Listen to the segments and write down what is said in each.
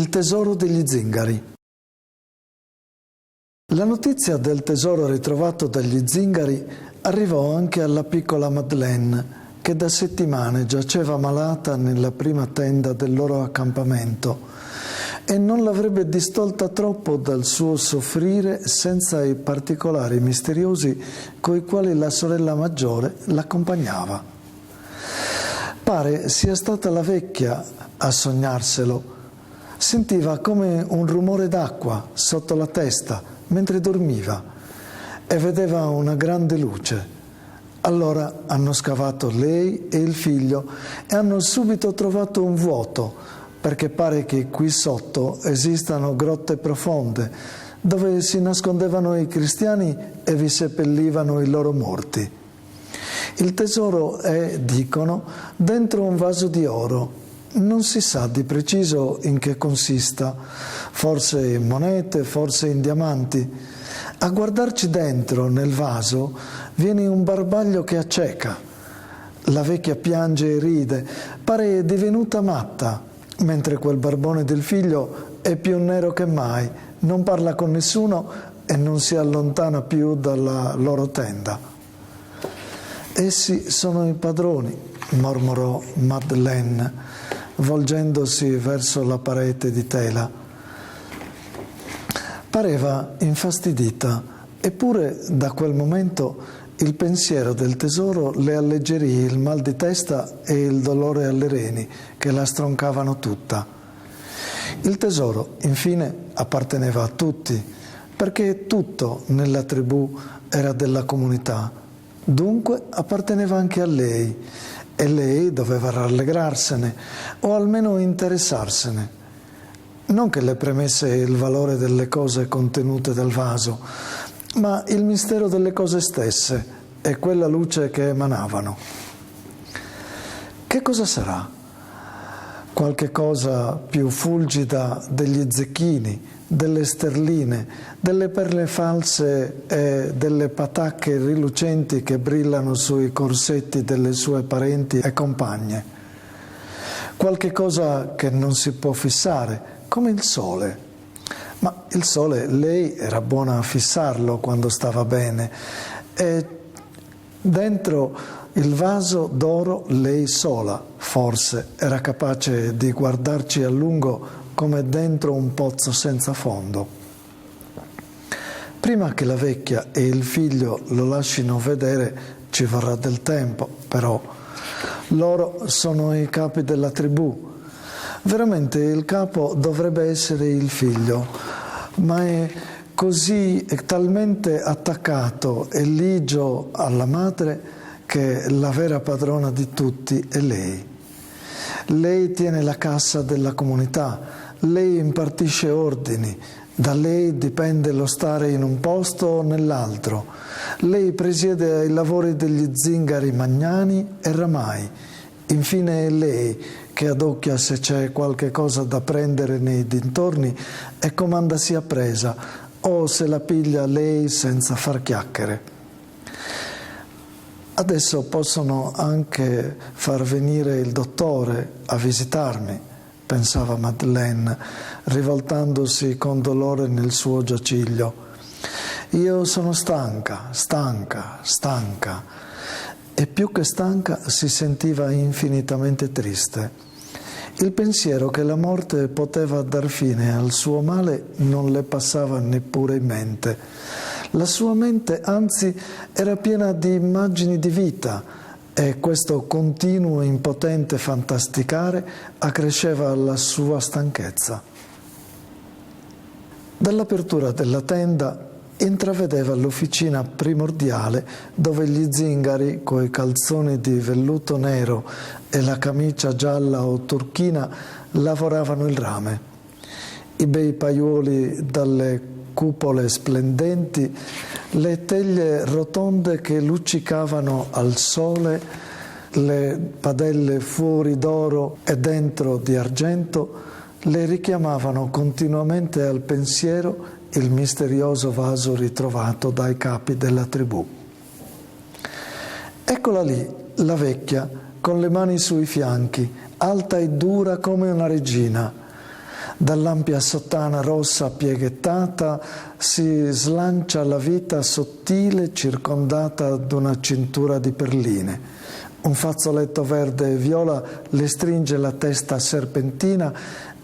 Il tesoro degli zingari. La notizia del tesoro ritrovato dagli zingari arrivò anche alla piccola Madeleine, che da settimane giaceva malata nella prima tenda del loro accampamento e non l'avrebbe distolta troppo dal suo soffrire senza i particolari misteriosi coi quali la sorella maggiore l'accompagnava. Pare sia stata la vecchia a sognarselo. Sentiva come un rumore d'acqua sotto la testa mentre dormiva e vedeva una grande luce. Allora hanno scavato lei e il figlio e hanno subito trovato un vuoto, perché pare che qui sotto esistano grotte profonde dove si nascondevano i cristiani e vi seppellivano i loro morti. Il tesoro è, dicono, dentro un vaso di oro. Non si sa di preciso in che consista, forse in monete, forse in diamanti. A guardarci dentro, nel vaso, viene un barbaglio che acceca. La vecchia piange e ride, pare divenuta matta, mentre quel barbone del figlio è più nero che mai, non parla con nessuno e non si allontana più dalla loro tenda. Essi sono i padroni, mormorò Madeleine, volgendosi verso la parete di tela. Pareva infastidita, eppure da quel momento il pensiero del tesoro le alleggerì il mal di testa e il dolore alle reni che la stroncavano tutta. Il tesoro, infine, apparteneva a tutti, perché tutto nella tribù era della comunità. Dunque apparteneva anche a lei, e lei doveva rallegrarsene o almeno interessarsene. Non che le premesse il valore delle cose contenute nel vaso, ma il mistero delle cose stesse e quella luce che emanavano. Che cosa sarà? Qualche cosa più fulgida degli zecchini, delle sterline, delle perle false e delle patacche rilucenti che brillano sui corsetti delle sue parenti e compagne. Qualche cosa che non si può fissare, come il sole. Ma il sole, lei era buona a fissarlo quando stava bene, e dentro il vaso d'oro lei sola, forse, era capace di guardarci a lungo come dentro un pozzo senza fondo. Prima che la vecchia e il figlio lo lascino vedere ci vorrà del tempo, però loro sono i capi della tribù. Veramente il capo dovrebbe essere il figlio, ma è talmente attaccato e ligio alla madre che la vera padrona di tutti è lei. Lei tiene la cassa della comunità, lei impartisce ordini, da lei dipende lo stare in un posto o nell'altro. Lei presiede ai lavori degli zingari magnani e ramai. Infine è lei che adocchia se c'è qualche cosa da prendere nei dintorni e comanda sia presa, o se la piglia lei senza far chiacchiere. Adesso possono anche far venire il dottore a visitarmi, pensava Madeleine, rivoltandosi con dolore nel suo giaciglio. Io sono stanca, e più che stanca si sentiva infinitamente triste. Il pensiero che la morte poteva dar fine al suo male non le passava neppure in mente. La sua mente, anzi, era piena di immagini di vita, e questo continuo e impotente fantasticare accresceva la sua stanchezza. Dall'apertura della tenda intravedeva l'officina primordiale dove gli zingari, coi calzoni di velluto nero e la camicia gialla o turchina, lavoravano il rame. I bei paiuoli dalle cupole splendenti, le teglie rotonde che luccicavano al sole, le padelle fuori d'oro e dentro di argento, le richiamavano continuamente al pensiero il misterioso vaso ritrovato dai capi della tribù. Eccola lì, la vecchia, con le mani sui fianchi, alta e dura come una regina. Dall'ampia sottana rossa pieghettata si slancia la vita sottile circondata da una cintura di perline. Un fazzoletto verde e viola le stringe la testa serpentina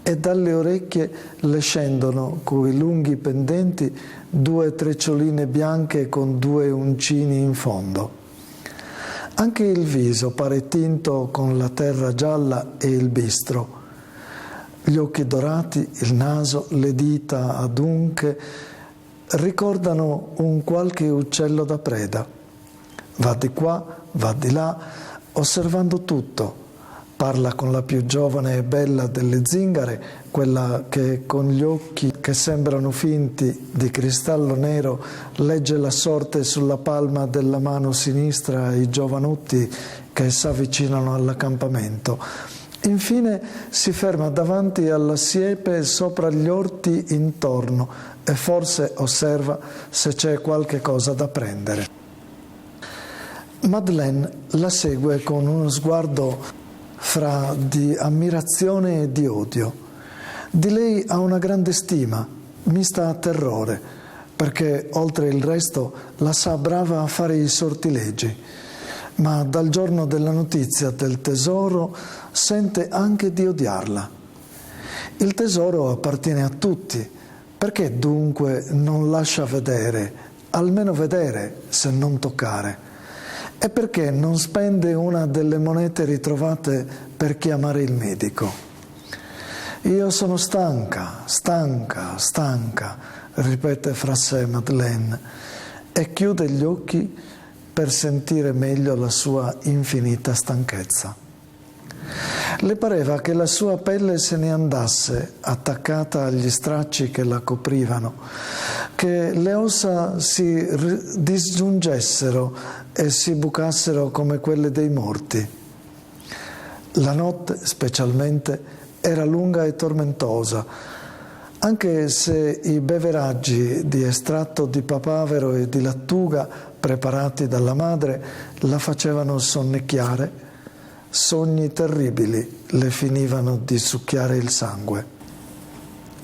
e dalle orecchie le scendono, coi lunghi pendenti, 2 treccioline bianche con 2 uncini in fondo. Anche il viso pare tinto con la terra gialla e il bistro. Gli occhi dorati, il naso, le dita adunche ricordano un qualche uccello da preda. Va di qua, va di là, osservando tutto. Parla con la più giovane e bella delle zingare, quella che con gli occhi che sembrano finti di cristallo nero legge la sorte sulla palma della mano sinistra ai giovanotti che s'avvicinano all'accampamento. Infine si ferma davanti alla siepe sopra gli orti intorno e forse osserva se c'è qualche cosa da prendere. Madeleine la segue con uno sguardo fra di ammirazione e di odio. Di lei ha una grande stima, mista a terrore, perché oltre il resto la sa brava a fare i sortilegi. Ma dal giorno della notizia del tesoro sente anche di odiarla. Il tesoro appartiene a tutti, perché dunque non lascia vedere, almeno vedere se non toccare? E perché non spende una delle monete ritrovate per chiamare il medico? Io sono stanca, ripete fra sé Madeleine e chiude gli occhi per sentire meglio la sua infinita stanchezza. Le pareva che la sua pelle se ne andasse, attaccata agli stracci che la coprivano, che le ossa si disgiungessero e si bucassero come quelle dei morti. La notte, specialmente, era lunga e tormentosa, anche se i beveraggi di estratto di papavero e di lattuga preparati dalla madre la facevano sonnecchiare. Sogni terribili le finivano di succhiare il sangue.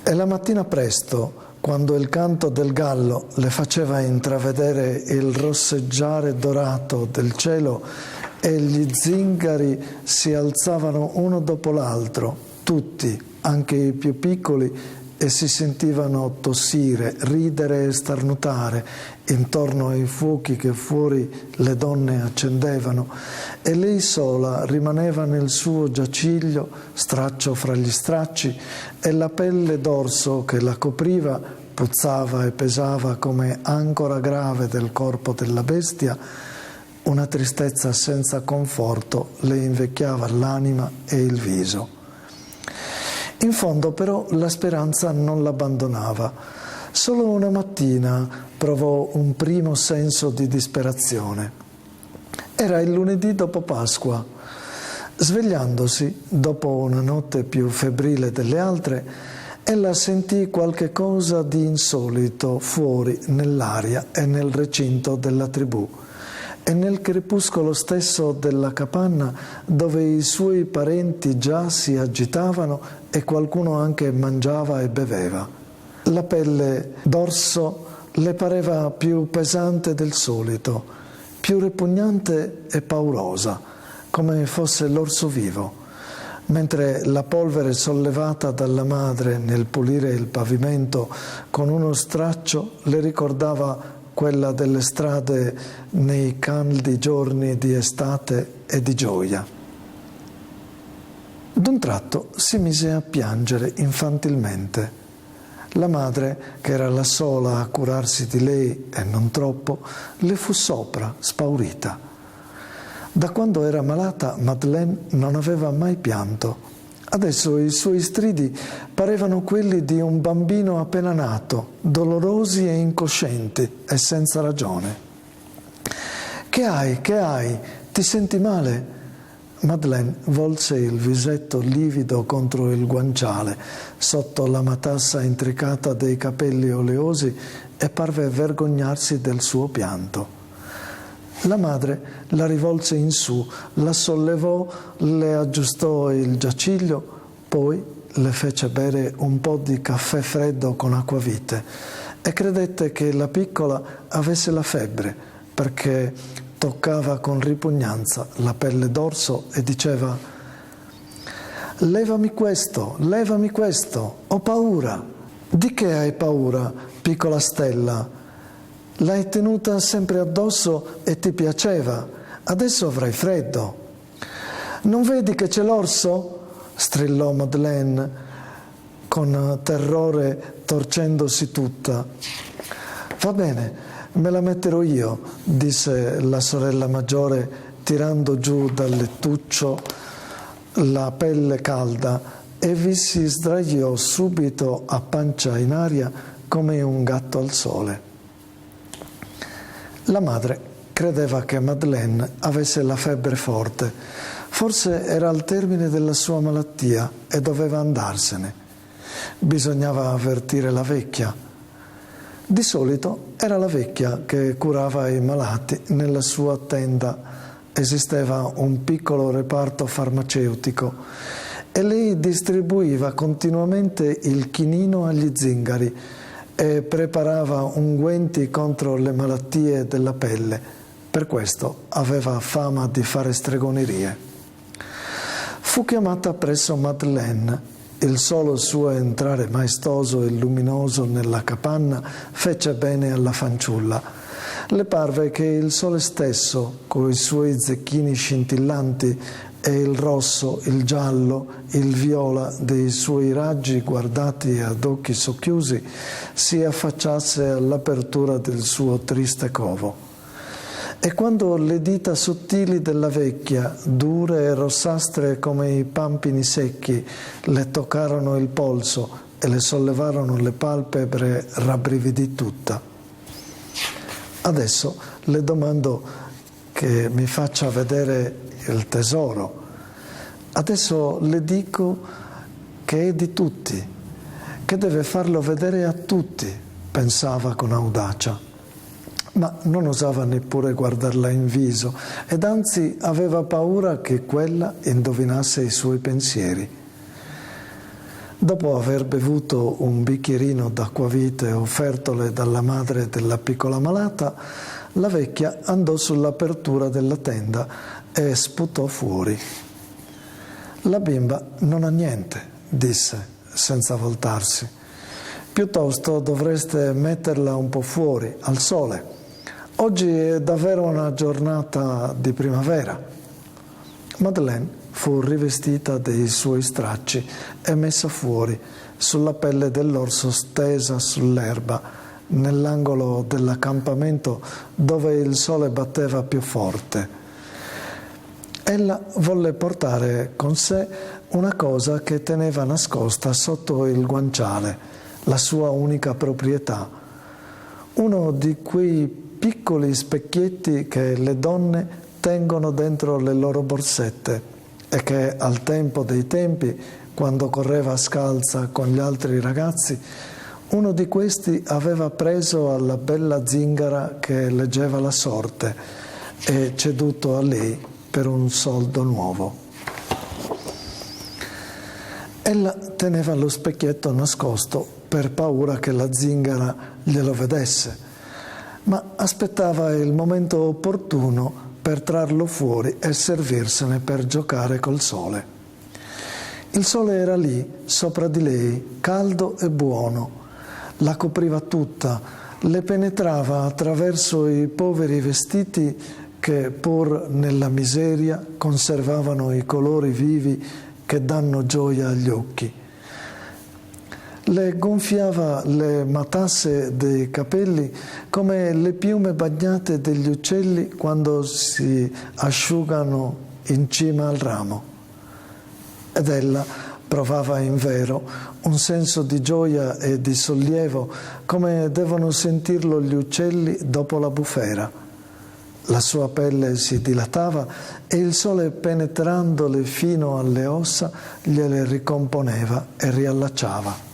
E la mattina presto, quando il canto del gallo le faceva intravedere il rosseggiare dorato del cielo e gli zingari si alzavano uno dopo l'altro, tutti, anche i più piccoli, e si sentivano tossire, ridere e starnutare intorno ai fuochi che fuori le donne accendevano, e lei sola rimaneva nel suo giaciglio, straccio fra gli stracci, e la pelle d'orso che la copriva puzzava e pesava come ancora grave del corpo della bestia. Una tristezza senza conforto le invecchiava l'anima e il viso. In fondo però la speranza non l'abbandonava. Solo una mattina provò un primo senso di disperazione. Era il lunedì dopo Pasqua. Svegliandosi, dopo una notte più febbrile delle altre, ella sentì qualche cosa di insolito fuori nell'aria e nel recinto della tribù. E nel crepuscolo stesso della capanna, dove i suoi parenti già si agitavano e qualcuno anche mangiava e beveva. La pelle d'orso le pareva più pesante del solito, più ripugnante e paurosa, come fosse l'orso vivo, mentre la polvere sollevata dalla madre nel pulire il pavimento con uno straccio le ricordava quella delle strade nei caldi giorni di estate e di gioia. D'un tratto si mise a piangere infantilmente. La madre, che era la sola a curarsi di lei e non troppo, le fu sopra, spaurita. Da quando era malata, Madeleine non aveva mai pianto. Adesso i suoi stridi parevano quelli di un bambino appena nato, dolorosi e incoscienti e senza ragione. Che hai? Che hai? Ti senti male? Madeleine volse il visetto livido contro il guanciale, sotto la matassa intricata dei capelli oleosi, e parve vergognarsi del suo pianto. La madre la rivolse in su, la sollevò, le aggiustò il giaciglio, poi le fece bere un po' di caffè freddo con acquavite e credette che la piccola avesse la febbre perché toccava con ripugnanza la pelle d'orso e diceva: levami questo, ho paura. Di che hai paura, piccola Stella? L'hai tenuta sempre addosso e ti piaceva, adesso avrai freddo. Non vedi che c'è l'orso? Strillò Madeleine con terrore, torcendosi tutta. Va bene, me la metterò io, disse la sorella maggiore, tirando giù dal lettuccio la pelle calda, e vi si sdraiò subito a pancia in aria come un gatto al sole. La madre credeva che Madeleine avesse la febbre forte. Forse era al termine della sua malattia e doveva andarsene. Bisognava avvertire la vecchia. Di solito era la vecchia che curava i malati nella sua tenda. Esisteva un piccolo reparto farmaceutico e lei distribuiva continuamente il chinino agli zingari e preparava unguenti contro le malattie della pelle. Per questo aveva fama di fare stregonerie. Fu chiamata presso Madeleine. Il solo suo entrare maestoso e luminoso nella capanna fece bene alla fanciulla. Le parve che il sole stesso, coi suoi zecchini scintillanti e il rosso, il giallo, il viola dei suoi raggi guardati ad occhi socchiusi, si affacciasse all'apertura del suo triste covo. E quando le dita sottili della vecchia, dure e rossastre come i pampini secchi, le toccarono il polso e le sollevarono le palpebre, rabbrividì tutta. Adesso le domando che mi faccia vedere il tesoro. Adesso le dico che è di tutti, che deve farlo vedere a tutti, pensava con audacia. Ma non osava neppure guardarla in viso ed anzi aveva paura che quella indovinasse i suoi pensieri. Dopo aver bevuto un bicchierino d'acquavite offertole dalla madre della piccola malata, la vecchia andò sull'apertura della tenda e sputò fuori. La bimba non ha niente, disse senza voltarsi. Piuttosto dovreste metterla un po' fuori, al sole. Oggi è davvero una giornata di primavera. Madeleine fu rivestita dei suoi stracci e messa fuori, sulla pelle dell'orso stesa sull'erba, nell'angolo dell'accampamento dove il sole batteva più forte. Ella volle portare con sé una cosa che teneva nascosta sotto il guanciale, la sua unica proprietà, uno di quei piccoli specchietti che le donne tengono dentro le loro borsette e che al tempo dei tempi, quando correva scalza con gli altri ragazzi, uno di questi aveva preso alla bella zingara che leggeva la sorte e ceduto a lei per un soldo nuovo. Ella teneva lo specchietto nascosto per paura che la zingara glielo vedesse, ma aspettava il momento opportuno per trarlo fuori e servirsene per giocare col sole. Il sole era lì, sopra di lei, caldo e buono. La copriva tutta, le penetrava attraverso i poveri vestiti che, pur nella miseria, conservavano i colori vivi che danno gioia agli occhi. Le gonfiava le matasse dei capelli come le piume bagnate degli uccelli quando si asciugano in cima al ramo. Ed ella provava invero un senso di gioia e di sollievo come devono sentirlo gli uccelli dopo la bufera. La sua pelle si dilatava e il sole, penetrandole fino alle ossa, gliele ricomponeva e riallacciava.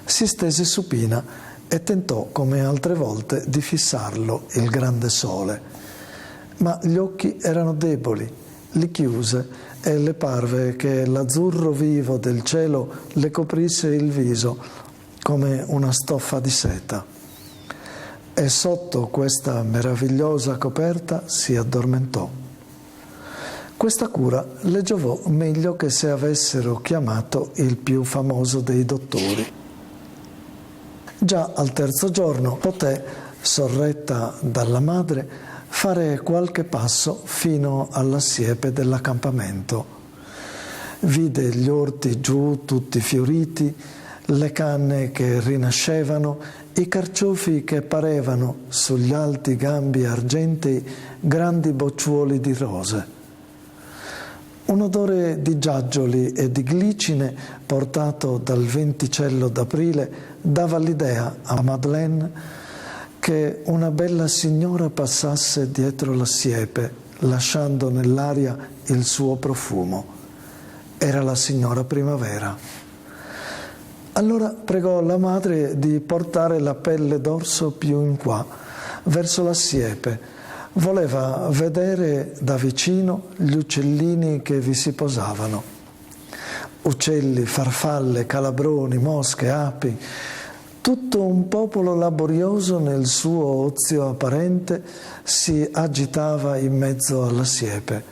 Si stese supina e tentò, come altre volte, di fissarlo, il grande sole. Ma gli occhi erano deboli, li chiuse e le parve che l'azzurro vivo del cielo le coprisse il viso come una stoffa di seta. E sotto questa meravigliosa coperta si addormentò. Questa cura le giovò meglio che se avessero chiamato il più famoso dei dottori. Già al terzo giorno poté, sorretta dalla madre, fare qualche passo fino alla siepe dell'accampamento. Vide gli orti giù tutti fioriti, le canne che rinascevano, i carciofi che parevano sugli alti gambi argentei grandi bocciuoli di rose. Un odore di giaggioli e di glicine portato dal venticello d'aprile dava l'idea a Madeleine che una bella signora passasse dietro la siepe, lasciando nell'aria il suo profumo. Era la signora Primavera. Allora pregò la madre di portare la pelle d'orso più in qua, verso la siepe. Voleva vedere da vicino gli uccellini che vi si posavano. Uccelli, farfalle, calabroni, mosche, api, tutto un popolo laborioso nel suo ozio apparente si agitava in mezzo alla siepe.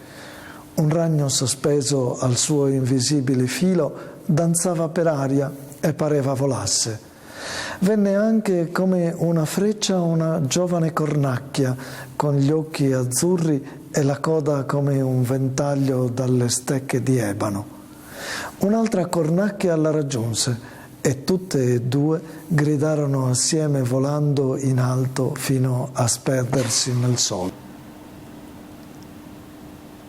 Un ragno sospeso al suo invisibile filo danzava per aria e pareva volasse. Venne anche come una freccia una giovane cornacchia con gli occhi azzurri e la coda come un ventaglio dalle stecche di ebano. Un'altra cornacchia la raggiunse e tutte e due gridarono assieme volando in alto fino a sperdersi nel sole.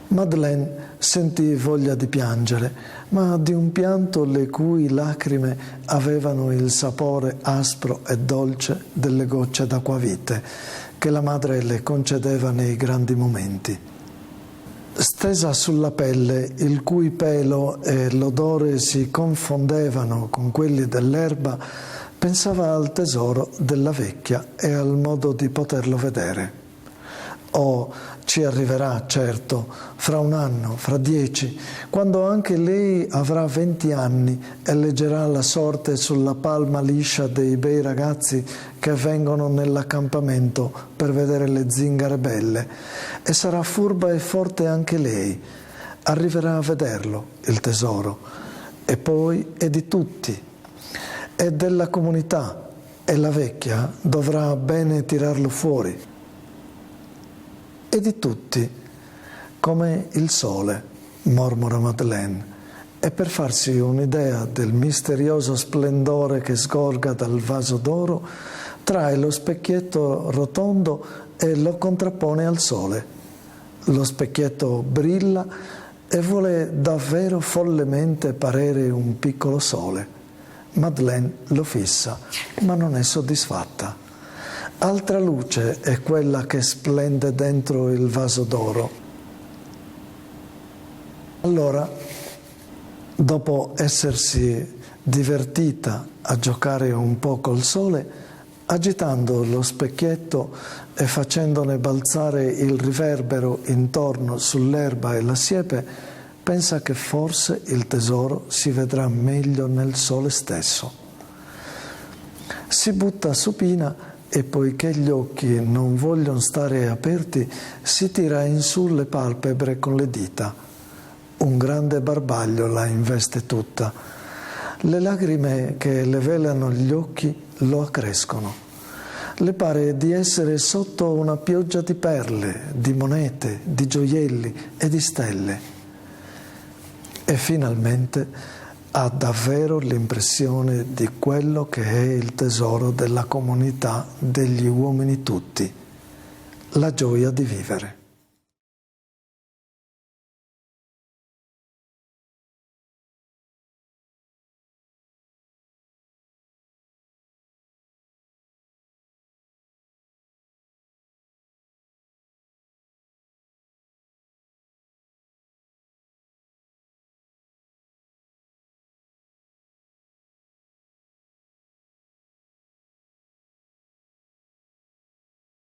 Madeleine sentì voglia di piangere, ma di un pianto le cui lacrime avevano il sapore aspro e dolce delle gocce d'acquavite che la madre le concedeva nei grandi momenti. Stesa sulla pelle, il cui pelo e l'odore si confondevano con quelli dell'erba, pensava al tesoro della vecchia e al modo di poterlo vedere. Oh, ci arriverà, certo, fra 1 anno, fra 10, quando anche lei avrà 20 anni e leggerà la sorte sulla palma liscia dei bei ragazzi che vengono nell'accampamento per vedere le zingare belle, e sarà furba e forte anche lei. Arriverà a vederlo, il tesoro, e poi è di tutti, è della comunità, e la vecchia dovrà bene tirarlo fuori. E di tutti, come il sole, mormora Madeleine, e per farsi un'idea del misterioso splendore che sgorga dal vaso d'oro, trae lo specchietto rotondo e lo contrappone al sole. Lo specchietto brilla e vuole davvero follemente parere un piccolo sole. Madeleine lo fissa, ma non è soddisfatta. Altra luce è quella che splende dentro il vaso d'oro. Allora, dopo essersi divertita a giocare un po' col sole, agitando lo specchietto e facendone balzare il riverbero intorno sull'erba e la siepe, pensa che forse il tesoro si vedrà meglio nel sole stesso. Si butta supina e poiché gli occhi non vogliono stare aperti, si tira in su le palpebre con le dita. Un grande barbaglio la investe tutta. Le lacrime che le velano gli occhi lo accrescono. Le pare di essere sotto una pioggia di perle, di monete, di gioielli e di stelle. E finalmente ha davvero l'impressione di quello che è il tesoro della comunità degli uomini tutti, la gioia di vivere.